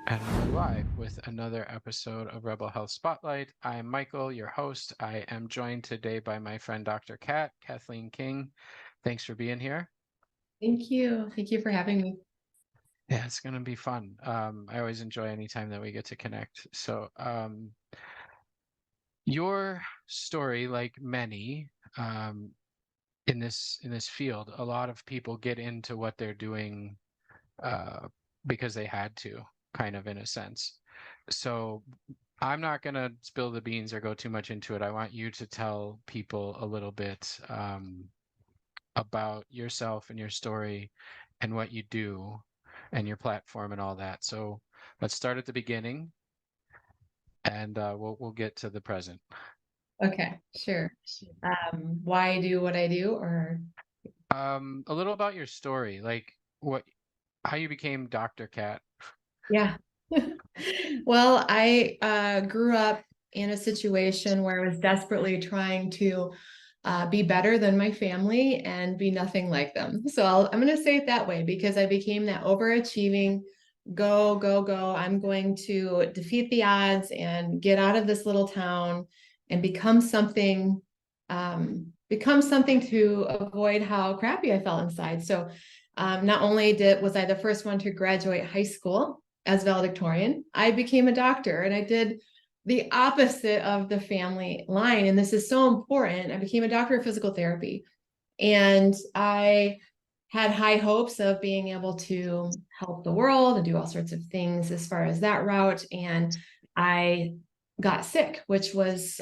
And we're live with another episode of Rebel Health Spotlight. I'm Michael, your host. I am joined today by my friend Dr. Kathleen King. Thanks for being here. Thank you. Thank you for having me. Yeah, it's going to be fun. I always enjoy any time that we get to connect. So, your story, like many in this field, a lot of people get into what they're doing uh, because they had to, kind of in a sense. So I'm not going to spill the beans or go too much into it. I want you to tell people a little bit about yourself and your story and what you do and your platform and all that. So let's start at the beginning and we'll get to the present. Okay, sure. Why I do what I do, or A little about your story, like how you became Dr. Cat. yeah. Well, I grew up in a situation where I was desperately trying to be better than my family and be nothing like them. So I'm going to say it that way because I became that overachieving, go, go, go. I'm going to defeat the odds and get out of this little town and become something to avoid how crappy I felt inside. So not only was I the first one to graduate high school as valedictorian, I became a doctor and I did the opposite of the family line. And this is so important. I became a doctor of physical therapy. And I had high hopes of being able to help the world and do all sorts of things as far as that route. And I got sick, which was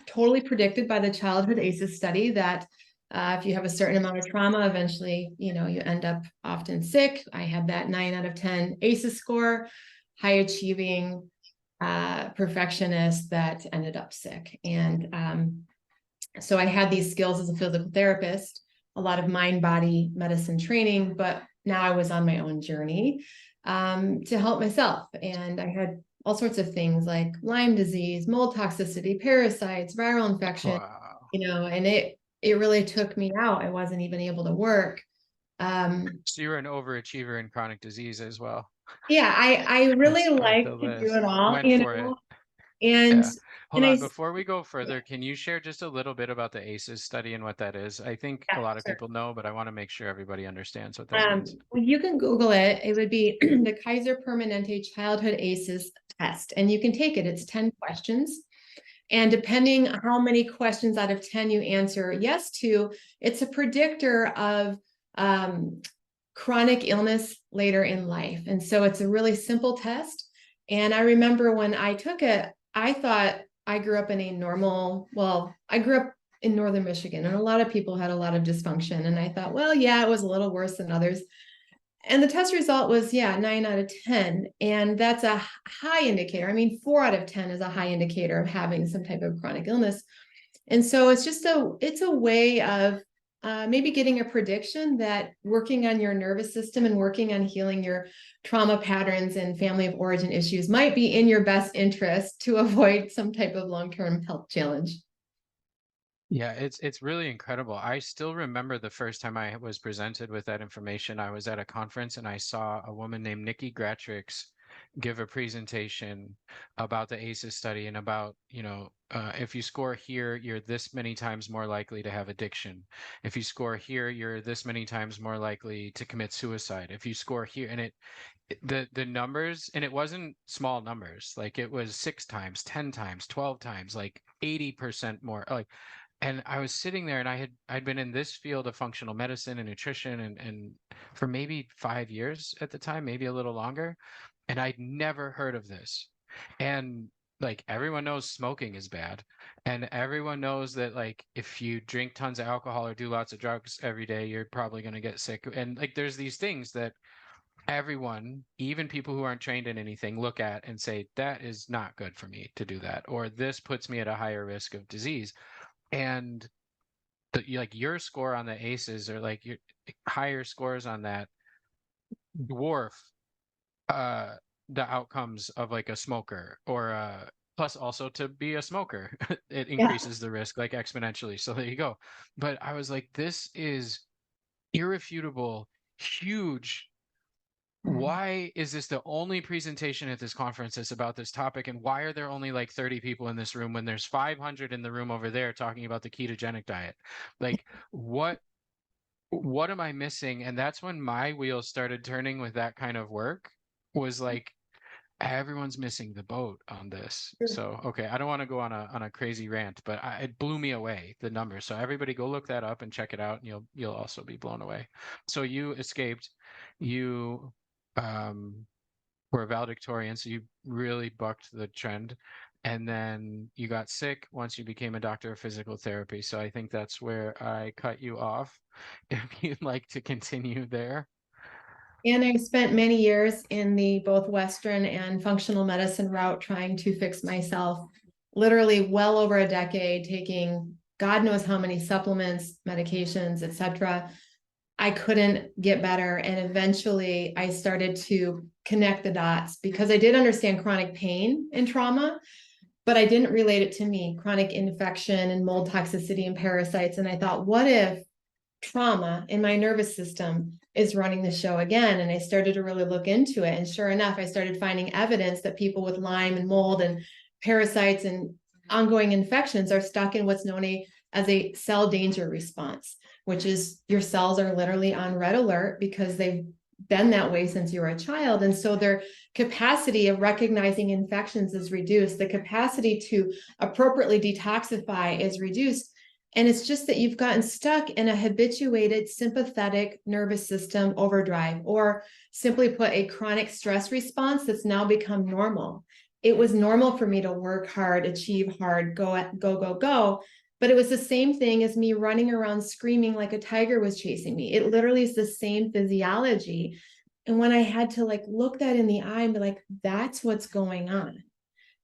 totally predicted by the childhood ACEs study that if you have a certain amount of trauma, eventually, you end up often sick. I had that 9 out of 10 ACEs score, high achieving perfectionist that ended up sick. And so I had these skills as a physical therapist, a lot of mind body medicine training, but now I was on my own journey to help myself. And I had all sorts of things like Lyme disease, mold toxicity, parasites, viral infection, Wow. and it really took me out. I wasn't even able to work. So you're an overachiever in chronic disease as well. Yeah, I really That's quite like the to do it list. all, Went for it. and Yeah. Hold and on. I Before we go yeah, further, can you share just a little bit about the ACEs study and what that is? I think a yeah, lot of sure. people know, but I want to make sure everybody understands what that means. Well, you can Google it. It would be the Kaiser Permanente Childhood ACEs test, and you can take it. It's 10 questions. And depending how many questions out of 10 you answer yes to, it's a predictor of chronic illness later in life. And so it's a really simple test. And I remember when I took it, I thought I grew up in a normal, well, I grew up in northern Michigan, and a lot of people had a lot of dysfunction. And I thought, well, yeah, it was a little worse than others. And the test result was, yeah, 9 out of 10. And that's a high indicator. I mean, 4 out of 10 is a high indicator of having some type of chronic illness. And so it's a way of maybe getting a prediction that working on your nervous system and working on healing your trauma patterns and family of origin issues might be in your best interest to avoid some type of long-term health challenge. Yeah, it's really incredible. I still remember the first time I was presented with that information. I was at a conference and I saw a woman named Nikki Gratrix give a presentation about the ACEs study and about, if you score here, you're this many times more likely to have addiction. If you score here, you're this many times more likely to commit suicide. If you score here, and the numbers, and it wasn't small numbers, like it was 6 times, 10 times, 12 times, like 80% more. Like, and I was sitting there and I'd been in this field of functional medicine and nutrition and for maybe 5 years at the time, maybe a little longer, and I'd never heard of this. And like everyone knows smoking is bad, and everyone knows that like if you drink tons of alcohol or do lots of drugs every day, you're probably going to get sick. And like there's these things that everyone, even people who aren't trained in anything, look at and say that is not good for me to do that, or this puts me at a higher risk of disease. And like your score on the aces or like your higher scores on that dwarf uh the outcomes of like a smoker or plus also to be a smoker it Yeah. increases the risk like exponentially, so there you go. But I was like, this is irrefutable, huge why is this the only presentation at this conference that's about this topic? And why are there only like 30 people in this room when there's 500 in the room over there talking about the ketogenic diet? Like, what am I missing? And that's when my wheels started turning with that kind of work, was like, everyone's missing the boat on this. So, okay, I don't want to go on a crazy rant, but it blew me away, the numbers. So everybody go look that up and check it out, and you'll also be blown away. So you escaped, you were a valedictorian, so you really bucked the trend. And then you got sick once you became a doctor of physical therapy. So I think that's where I cut you off. If you'd like to continue there. And I spent many years in the both Western and functional medicine route trying to fix myself, literally well over a decade, taking God knows how many supplements, medications, etc. I couldn't get better. And eventually I started to connect the dots because I did understand chronic pain and trauma, but I didn't relate it to me, chronic infection and mold toxicity and parasites. And I thought, what if trauma in my nervous system is running the show again? And I started to really look into it. And sure enough, I started finding evidence that people with Lyme and mold and parasites and ongoing infections are stuck in what's known as a cell danger response, which is your cells are literally on red alert because they've been that way since you were a child. And so their capacity of recognizing infections is reduced. The capacity to appropriately detoxify is reduced. And it's just that you've gotten stuck in a habituated sympathetic nervous system overdrive, or simply put, a chronic stress response that's now become normal. It was normal for me to work hard, achieve hard, go. But it was the same thing as me running around screaming like a tiger was chasing me. It literally is the same physiology. And when I had to like look that in the eye and be like, that's what's going on.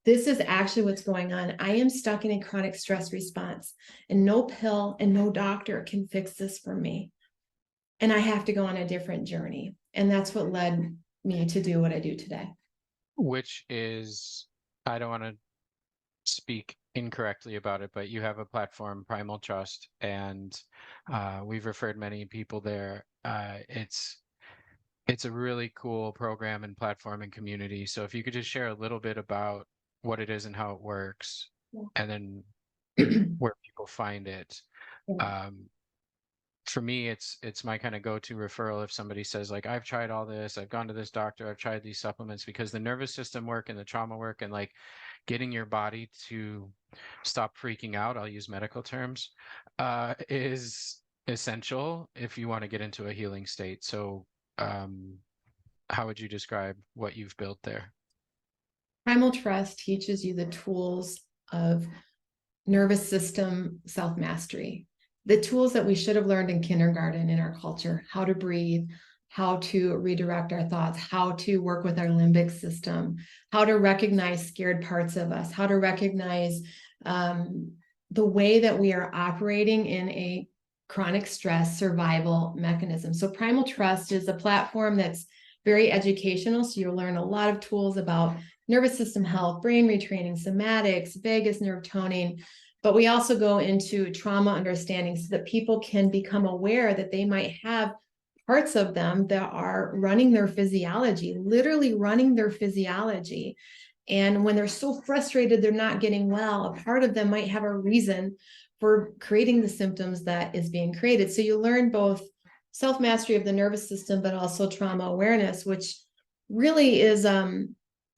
This is actually what's going on. I am stuck in a chronic stress response, and no pill and no doctor can fix this for me. And I have to go on a different journey. And that's what led me to do what I do today. Which is, I don't want to speak incorrectly about it, but you have a platform, Primal Trust, and we've referred many people there. It's a really cool program and platform and community. So if you could just share a little bit about what it is and how it works, and then where people find it. Um, for me, it's my kind of go-to referral if somebody says like, I've tried all this, I've gone to this doctor, I've tried these supplements, because the nervous system work and the trauma work and like getting your body to stop freaking out, I'll use medical terms, is essential if you want to get into a healing state. So um, how would you describe what you've built there? Primal Trust teaches you the tools of nervous system self-mastery, the tools that we should have learned in kindergarten in our culture: how to breathe, how to redirect our thoughts, how to work with our limbic system, how to recognize scared parts of us, how to recognize the way that we are operating in a chronic stress survival mechanism. So Primal Trust is a platform that's very educational. So you'll learn a lot of tools about nervous system health, brain retraining, somatics, vagus nerve toning. But we also go into trauma understanding so that people can become aware that they might have parts of them that are running their physiology, literally running their physiology. And when they're so frustrated they're not getting well, a part of them might have a reason for creating the symptoms that is being created. So you learn both self-mastery of the nervous system, but also trauma awareness, which really is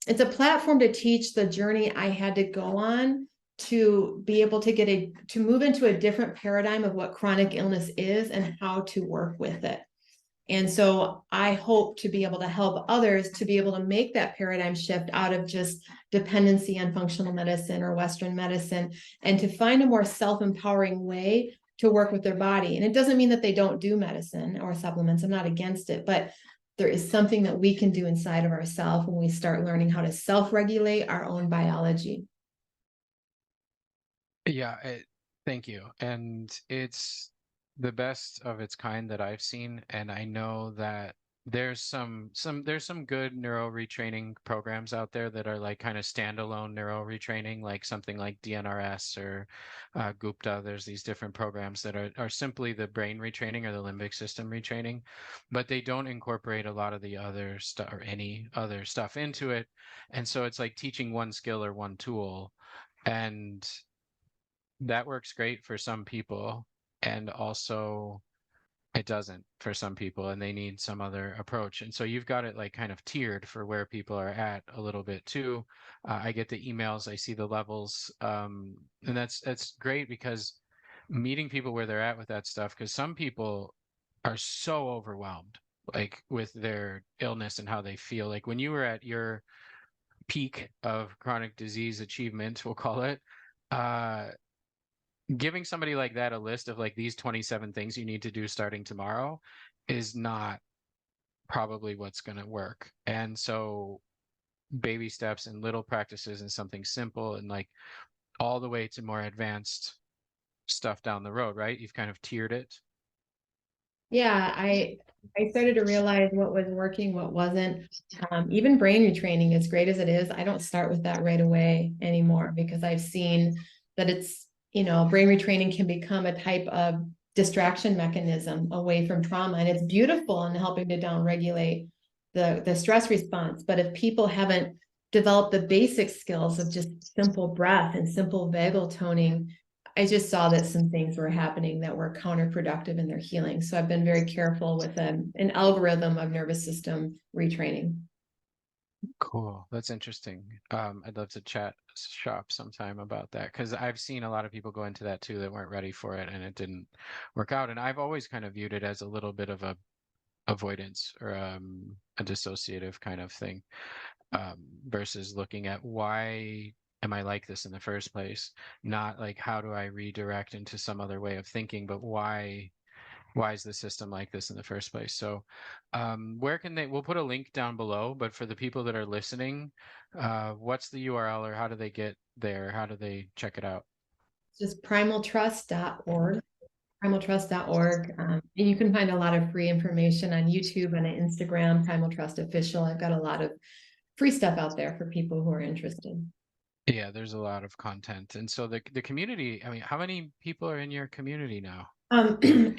it's a platform to teach the journey I had to go on to be able to move into a different paradigm of what chronic illness is and how to work with it. And so I hope to be able to help others to be able to make that paradigm shift out of just dependency on functional medicine or Western medicine, and to find a more self-empowering way to work with their body. And it doesn't mean that they don't do medicine or supplements. I'm not against it, but there is something that we can do inside of ourselves when we start learning how to self-regulate our own biology. Yeah, thank you. And it's the best of its kind that I've seen. And I know that there's some good neuro retraining programs out there that are like kind of standalone neuro retraining, like something like DNRS or Gupta. There's these different programs that are simply the brain retraining or the limbic system retraining, but they don't incorporate a lot of the other stuff or any other stuff into it. And so it's like teaching one skill or one tool, and that works great for some people. And also it doesn't for some people, and they need some other approach. And so you've got it like kind of tiered for where people are at a little bit too. I get the emails, I see the levels, and that's great because meeting people where they're at with that stuff, because some people are so overwhelmed like with their illness and how they feel. Like when you were at your peak of chronic disease achievement, we'll call it, uh giving somebody like that a list of like these 27 things you need to do starting tomorrow is not probably what's going to work. And so baby steps and little practices and something simple and like all the way to more advanced stuff down the road, right? You've kind of tiered it. Yeah, I started to realize what was working, what wasn't. Even brain retraining, as great as it is, I don't start with that right away anymore because I've seen that it's, brain retraining can become a type of distraction mechanism away from trauma. And it's beautiful in helping to downregulate the stress response. But if people haven't developed the basic skills of just simple breath and simple vagal toning, I just saw that some things were happening that were counterproductive in their healing. So I've been very careful with an algorithm of nervous system retraining. Cool. That's interesting. I'd love to chat shop sometime about that because I've seen a lot of people go into that too that weren't ready for it and it didn't work out. And I've always kind of viewed it as a little bit of a avoidance or a dissociative kind of thing, versus looking at why am I like this in the first place? Not like how do I redirect into some other way of thinking, but why is the system like this in the first place? So where can they, we'll put a link down below, but for the people that are listening, what's the URL or how do they get there? How do they check it out? Just primaltrust.org, primaltrust.org. And you can find a lot of free information on YouTube and on Instagram, Primal Trust Official. I've got a lot of free stuff out there for people who are interested. Yeah, there's a lot of content. And so the community, I mean, how many people are in your community now?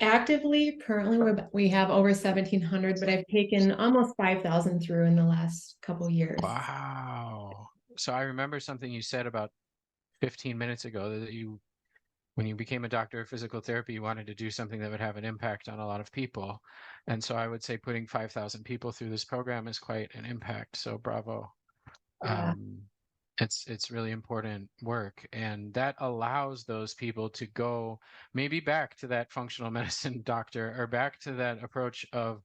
Actively, currently we have over 1,700, but I've taken almost 5,000 through in the last couple years. Wow. So I remember something you said about 15 minutes ago that you, when you became a doctor of physical therapy, you wanted to do something that would have an impact on a lot of people. And so I would say putting 5,000 people through this program is quite an impact. So bravo. Yeah. Um, it's really important work, and that allows those people to go maybe back to that functional medicine doctor or back to that approach of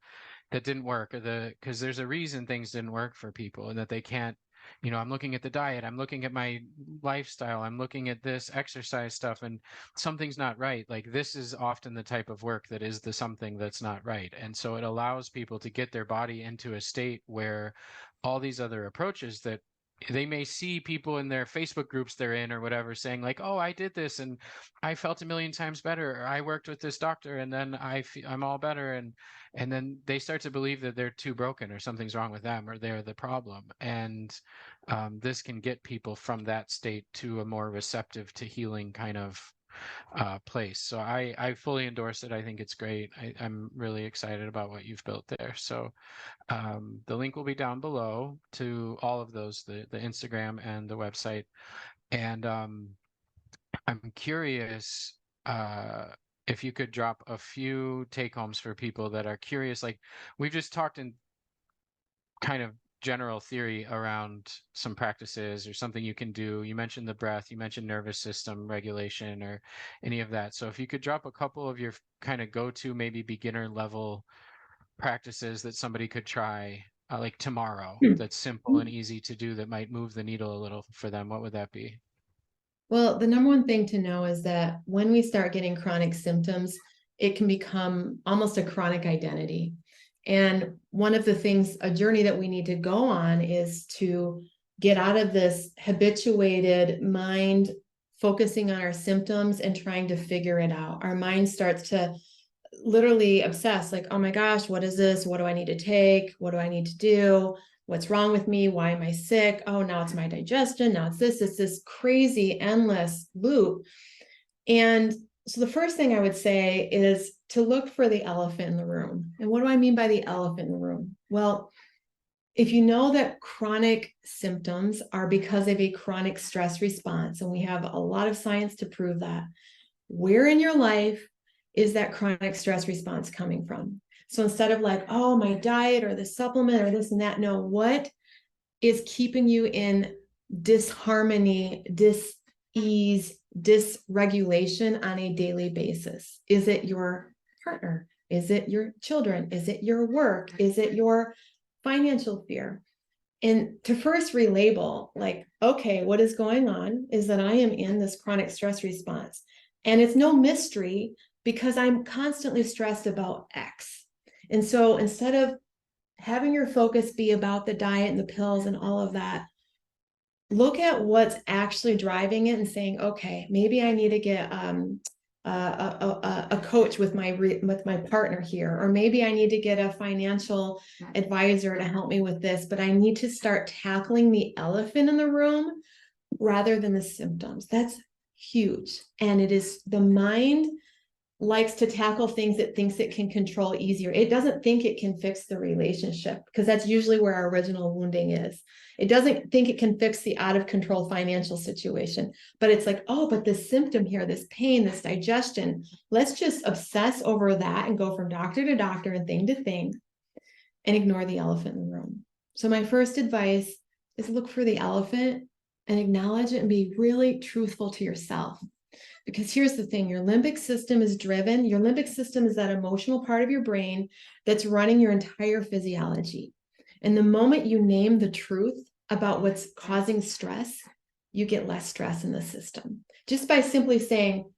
that didn't work or because there's a reason things didn't work for people and that they can't, I'm looking at the diet, I'm looking at my lifestyle, I'm looking at this exercise stuff and something's not right. Like this is often the type of work that is the something that's not right. And so it allows people to get their body into a state where all these other approaches that they may see people in their Facebook groups they're in or whatever saying like, "Oh, I did this and I felt a million times better," or "I worked with this doctor and then I'm all better," and then they start to believe that they're too broken or something's wrong with them or they're the problem. And this can get people from that state to a more receptive to healing kind of place. So I fully endorse it. I think it's great. I'm really excited about what you've built there. So the link will be down below to all of those, the Instagram and the website. And I'm curious if you could drop a few take homes for people that are curious. Like we've just talked in kind of general theory around some practices or something you can do. You mentioned the breath, you mentioned nervous system regulation or any of that. So if you could drop a couple of your kind of go-to, maybe beginner level practices that somebody could try like tomorrow that's simple and easy to do that might move the needle a little for them, what would that be? Well, the number one thing to know is that when we start getting chronic symptoms, it can become almost a chronic identity. And one of the things, a journey that we need to go on is to get out of this habituated mind focusing on our symptoms and trying to figure it out. Our mind starts to literally obsessed, like, oh my gosh, what is this? What do I need to take? What do I need to do? What's wrong with me? Why am I sick? Oh, now it's my digestion. Now it's this crazy, endless loop. And so the first thing I would say is to look for the elephant in the room. And what do I mean by the elephant in the room? Well, if you know that chronic symptoms are because of a chronic stress response, and we have a lot of science to prove that, where in your life is that chronic stress response coming from? So instead of like, oh, my diet or the supplement or this and that, no, what is keeping you in disharmony, dis-ease, dysregulation on a daily basis? Is it your partner? Is it your children? Is it your work? Is it your financial fear? And to first relabel, like, okay, what is going on is that I am in this chronic stress response. And it's no mystery because I'm constantly stressed about X. And so instead of having your focus be about the diet and the pills and all of that, look at what's actually driving it and saying, okay, maybe I need to get a coach with my partner here, or maybe I need to get a financial advisor to help me with this, but I need to start tackling the elephant in the room rather than the symptoms. That's huge. And it is the mind likes to tackle things it thinks it can control easier. It doesn't think it can fix the relationship because that's usually where our original wounding is. It doesn't think it can fix the out of control financial situation, but it's like, oh, but this symptom here, this pain, this digestion, let's just obsess over that and go from doctor to doctor and thing to thing and ignore the elephant in the room. So my first advice is look for the elephant and acknowledge it and be really truthful to yourself. Because here's the thing, your limbic system is driven. Your limbic system is that emotional part of your brain that's running your entire physiology. And the moment you name the truth about what's causing stress, you get less stress in the system. Just by simply saying,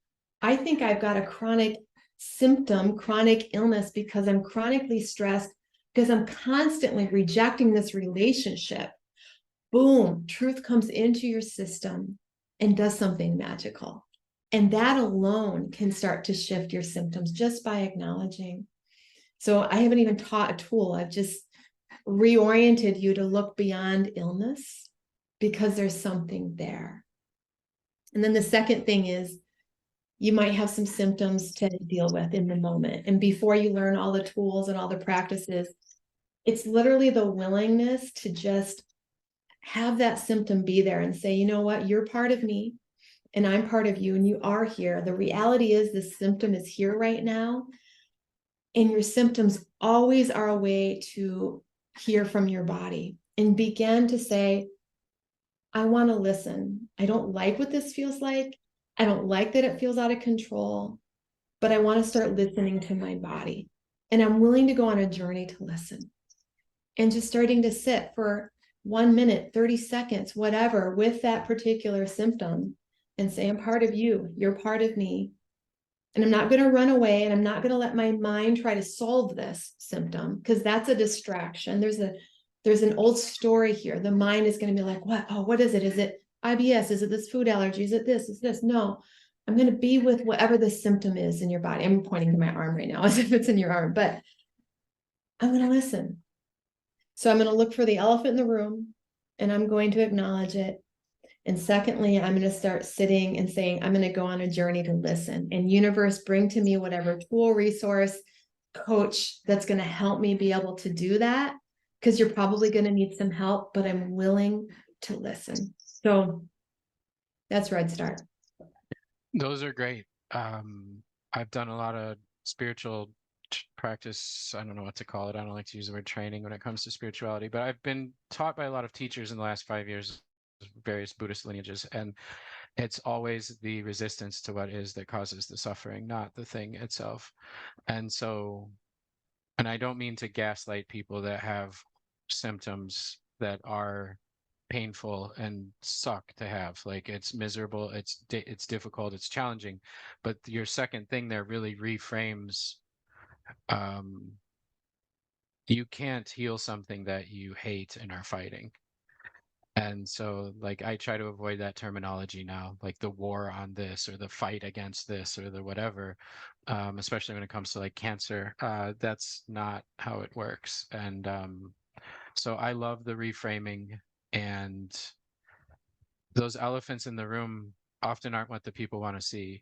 I think I've got a chronic symptom, chronic illness because I'm chronically stressed because I'm constantly rejecting this relationship. Boom, truth comes into your system and does something magical. And that alone can start to shift your symptoms just by acknowledging. So I haven't even taught a tool. I've just reoriented you to look beyond illness because there's something there. And then the second thing is you might have some symptoms to deal with in the moment. And before you learn all the tools and all the practices, it's literally the willingness to just have that symptom be there and say, you know what, you're part of me. And I'm part of you and you are here. The reality is this symptom is here right now. And your symptoms always are a way to hear from your body and begin to say, I want to listen. I don't like what this feels like. I don't like that it feels out of control, but I want to start listening to my body. And I'm willing to go on a journey to listen and just starting to sit for 1 minute, 30 seconds, whatever, with that particular symptom and say, I'm part of you, you're part of me. And I'm not going to run away and I'm not going to let my mind try to solve this symptom because that's a distraction. There's an old story here. The mind is going to be like, what? Oh, what is it? Is it IBS? Is it this food allergy? Is it this? Is this? No, I'm going to be with whatever the symptom is in your body. I'm pointing to my arm right now as if it's in your arm, but I'm going to listen. So I'm going to look for the elephant in the room and I'm going to acknowledge it. And secondly, I'm going to start sitting and saying, I'm going to go on a journey to listen. And universe, bring to me whatever tool, resource, coach that's going to help me be able to do that. Because you're probably going to need some help, but I'm willing to listen. So that's where I'd start. Those are great. I've done a lot of spiritual practice. I don't know what to call it. I don't like to use the word training when it comes to spirituality, but I've been taught by a lot of teachers in the last 5 years, various Buddhist lineages, and it's always the resistance to what is that causes the suffering, not the thing itself. And so, and I don't mean to gaslight people that have symptoms that are painful and suck to have. Like it's miserable, it's difficult, it's challenging. But your second thing there really reframes um you can't heal something that you hate and are fighting. And so like I try to avoid that terminology now, like the war on this or the fight against this or the whatever, especially when it comes to like cancer. That's not how it works. And so I love the reframing, and those elephants in the room often aren't what the people want to see.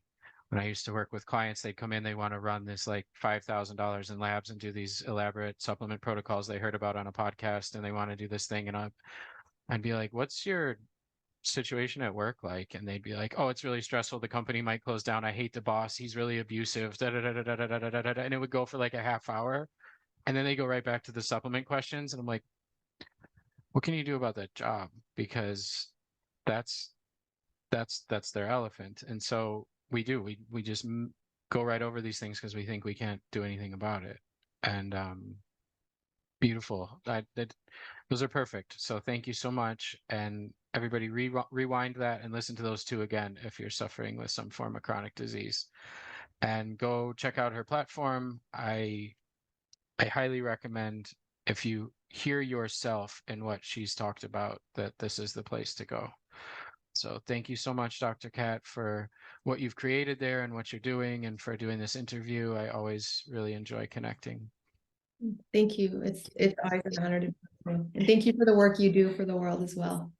When I used to work with clients, they'd come in, they want to run this like $5,000 in labs and do these elaborate supplement protocols they heard about on a podcast, and they want to do this thing. And I'd be like, what's your situation at work like? And they'd be like, oh, it's really stressful. The company might close down. I hate the boss. He's really abusive. Da, da, da, da, da, da, da, da, da, da. And it would go for like a half hour. And then they go right back to the supplement questions. And I'm like, what can you do about that job? Because that's that's their elephant. And so we just go right over these things because we think we can't do anything about it. And beautiful. Those are perfect. So thank you so much. And everybody rewind that and listen to those two again if you're suffering with some form of chronic disease. And go check out her platform. I highly recommend, if you hear yourself in what she's talked about, that this is the place to go. So thank you so much, Dr. Kat, for what you've created there and what you're doing, and for doing this interview. I always really enjoy connecting. Thank you. It's always an honor to be with you. And thank you for the work you do for the world as well.